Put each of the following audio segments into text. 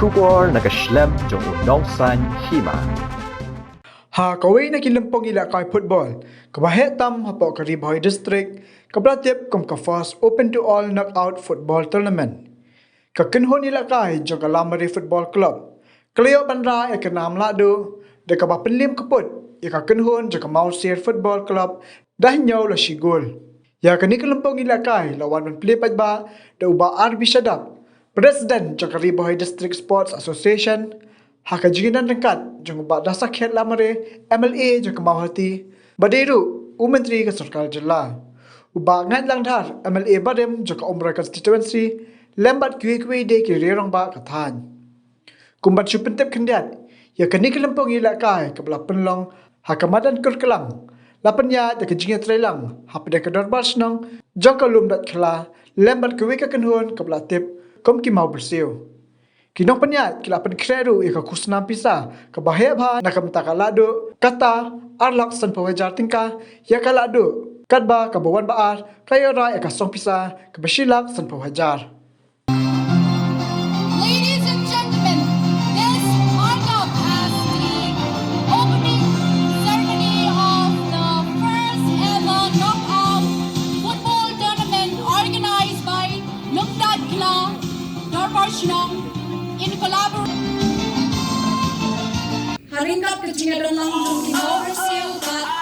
Shubor nakaslem jong unongsan hima. Ha kaway na kilampong ila kay football. Kabahetam hapo ka Riboy District, kablatip kom ka first open to all knockout football tournament. Kakenhon ila kay jong Kalamari Football Club. Kaleo bandra e kanam lado, de kabapenlim kaput, e kakenhon jong Mausir Football Club dahnyaw la sigol. Ya kani kilampong ila kay lawan penpilipat ba da uba RB Shadab. Presiden jong Riboy District Sports Association hakajiginan rengkat jong uba dasakhet lamare MLA jong Kamauhati Badiru Menteri ke Sarkar Jilla uba ngat lang dhar MLA Badem jong Umrah Constituency lembat kui de ki rerong ba kathan kumbat supentep kendiat ya kani kelempong ila kai kebla penlong hakamadan kurkelang lapanya de kejinga trelang hapde ke dorbar snong jong kalum dat khla lembat kui ka kenhon kebla tip kom ki mau bersiu kinong panyat kilapan kreru ika kusnam pisa kabahaya bha nakam takalado kata arlak san pawajar tingka ya kalado kadba kabawan baar kayora ika song pisa kabashilak san pawajar. Ladies and gentlemen, this marked up as the opening ceremony of the first ever knockout football tournament organized by Lungdad Kla Dorbarshnong in collaboration. Haringkat kecingadon lang untuk overseal but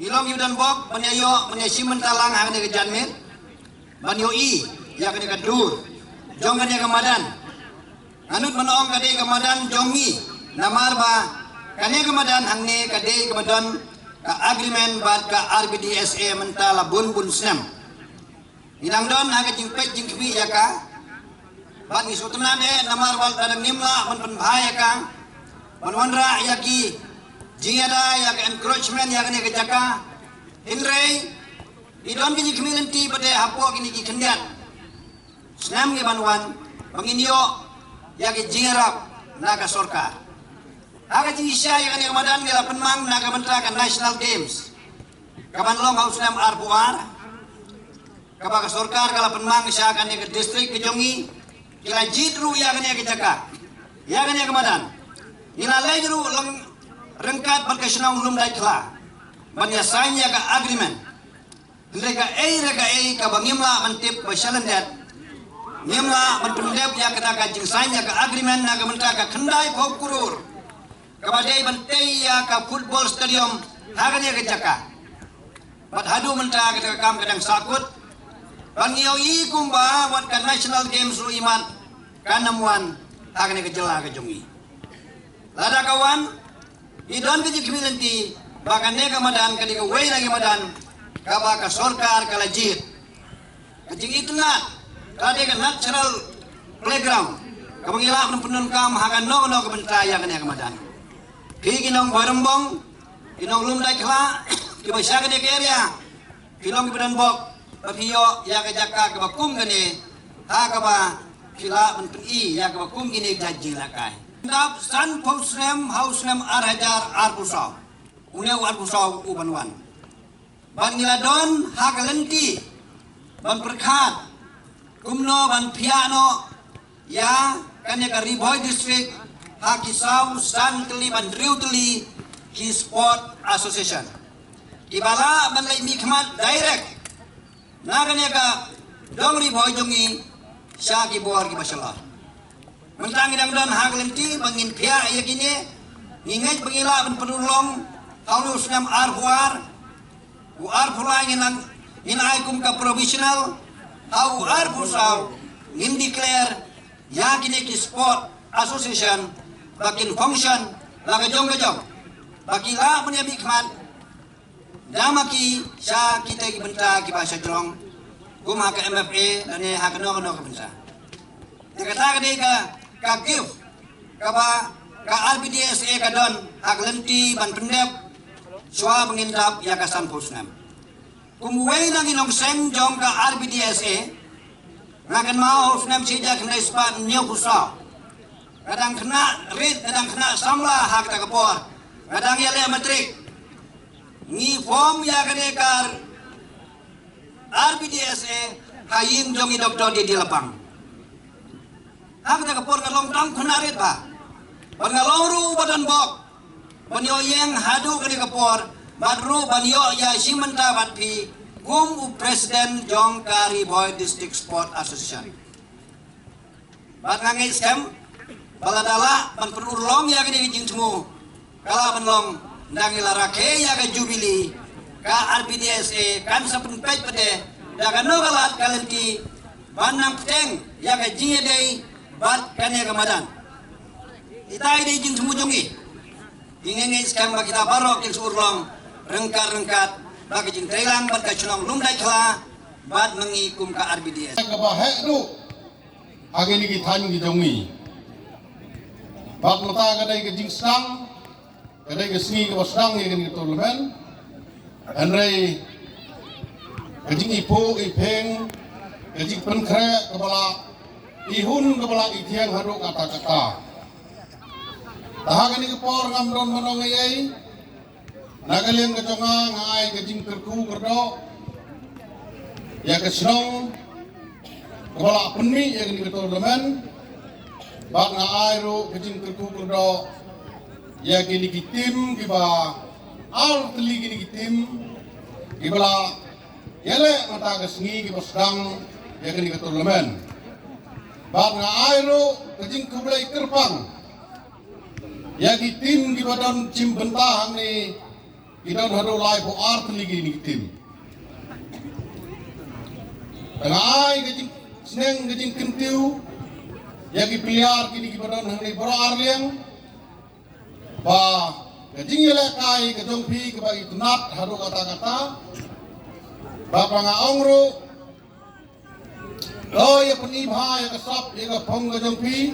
Ilong yudan bok banyayo menyesimen talang hang ne kejanmir banyo I ya kene kadur jong kene kamadan anut menoong kade kamadan jongi namar ba kane kamadan hang ne kade kamadan ka agreement bat ka RBDSA mentala bun snam inang don hang jingpet jingkbi ya ka bat ni sutna de namar wal dadang nimla men penbahaya ka wanra yaki jingada ya ke encroachment ya kene kejaka inrei idon kini community pada hapo kini ki kendiat senam ke banwan penginyo ya ke jingarap naga sorkar aga jingisya ya kene ramadan gela penmang naga mentrakan national games kaban long haus nam arbuar kabaka sorkar kala penmang sya kene ke district kejongi kila jidru ya kene kejaka ya kene ramadan ila lejru long rengkat berkesenang belum dah kelar. Banyasanya ke agreement. Mereka ka bangimla mentip bersalan dat. Ngimla mentundep ya kena kajing sanya ke agreement naga mentaka kendai pok kurur. Kabadai bantai ya ke football stadium haganya ke jaka. Bat hadu mentaka ke kam kadang sakut. Bangiau I kumba wat ke national games lu iman kanamuan haganya ke jelah ke jongi. Lada kawan idon ke community bahkan ne kamadan kadi ke way lagi madan kaba ka sorkar kala jit kajing itna kade ke natural playground kabangila penun kam hagan no ke bentaya kene kamadan ki ginong barembong ginong lum dai kla ki basya kene ke area kilong ke badan bok papiyo ya ke jaka ke bakum kene ha kaba kila mentun I ya ke bakum gini jaji lakai Dap san posrem hausrem arhajar arbusau. Uneu arbusau ubanwan. Ban niladon hagalenti. Ban perkat. Kumno ban piano. Ya kanya ka Riboy District. Hakisau san teli ban driu teli. Ki Sport Association. Kibala ban lai mikmat direct. Na kanya ka dong Riboy jongi. Sya ki buar ki masalah. Mentang idang dan haglenti bangin pia ya gini ngingai pengila ben penulong haulus nam arhuar u arhulai nginang inaikum ka provisional how arbusau ngim declare ya kini ki sport association bakin function laga jong baki la punya bikmat dama ki sya kita ki benta ki bahasa jong gum hak MFA dan hak no ka benta dikata ka give ka RBDSA ka don hak lenti ban pendep swa mengindap ya ka sampusnam kumuway nang inong seng jong ka RBDSA ngakan mau hofnam sija kena ispat niyo kusaw kadang kena rit kadang kena samla hak ta kapor kadang yale matrik ni form ya kadekar RBDSA hayim jong doktor di lapang hak ta kapor kalong tang kena rit ba bangaloro badan bok banyo yang hadu kadi kapor badru banyo ya simenta badpi gum Presiden Jong Kari Boy District Sport Association. Bat ngangai scam baladala ban perulong ya kini jing temu kala banlong ndangi larake ya ke jubili ka RBDSA kan sapen pej pede daga no galat kalenti banang peteng ya ke jinge dei bat kane kamadan. Kita ide jing temu jongi. Dingengai scam ba kita barok jing surlong rengkat-rengkat bagi jin telang bat ka chunong lumdai khala bat mengikum ka RBDS ka ba he du ageni ki than gi jongi bat mata ka dai ke jing sang ka dai ke sni ka sang ye ni to lemen anrei ke jing ipo ipeng ke jing pen khre ka bala ihun ka bala ithiang haru kata-kata tahagani ke por ngamron manong ai nagaling ka tonga ngai ka jing kerku kerdo ya ka snong kepala penmi ya ni betul lemen bak ngai ro ka jing kerku kerdo ya kini kitim kiba al teli kini kitim kibala yele mata ka sngi kiba sedang ya kini betul lemen bak ngai ro ka jing kublai kerpang ya kitim kiba don cim bentahang ni kita haru lai po art lagi ni tim. Tengai kejing seneng kejing kentiu, yaki piliar kini kita don hang ni bro arliang, ba kejing yela kai kejong pi kebagi tunat haru kata-kata, ba pangaongru, lo ya penibha ya kesap ya kepong kejong pi,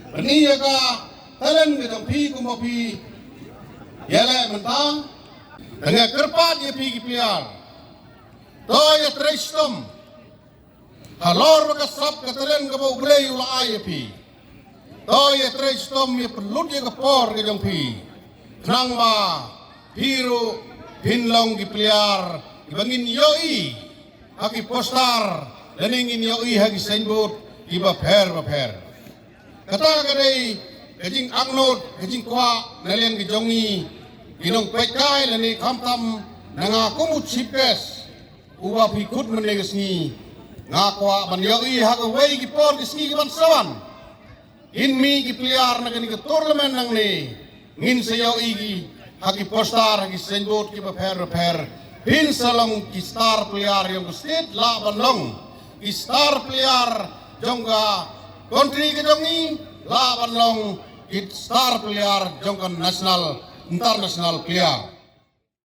peni ya ka talen kejong pi kumopi, yela mentang. Dengan kerpat dia pergi piar. Toya trestom. Halor makasap katalen ka bau blay ula ay pi. Toya trestom ya perlu dia kapor ke jong pi. Nang ba hero pinlong di piar ibangin yoi haki postar dan ingin yoi haki signboard iba per. Kata kadai kajing angnot kajing kwa nalian ke jongi Ginong pekai lani kamtam nangaku mutsipes uba pikut menegas ni ngakwa banyoi hakawai gipor disni gibansawan inmi gipliar nagani ke tournament nang ni ngin sayo igi haki postar haki signboard ki per pin salong ki star player yang state la banlong ki star player jongga country ke jongi la banlong ki star player jongga national international player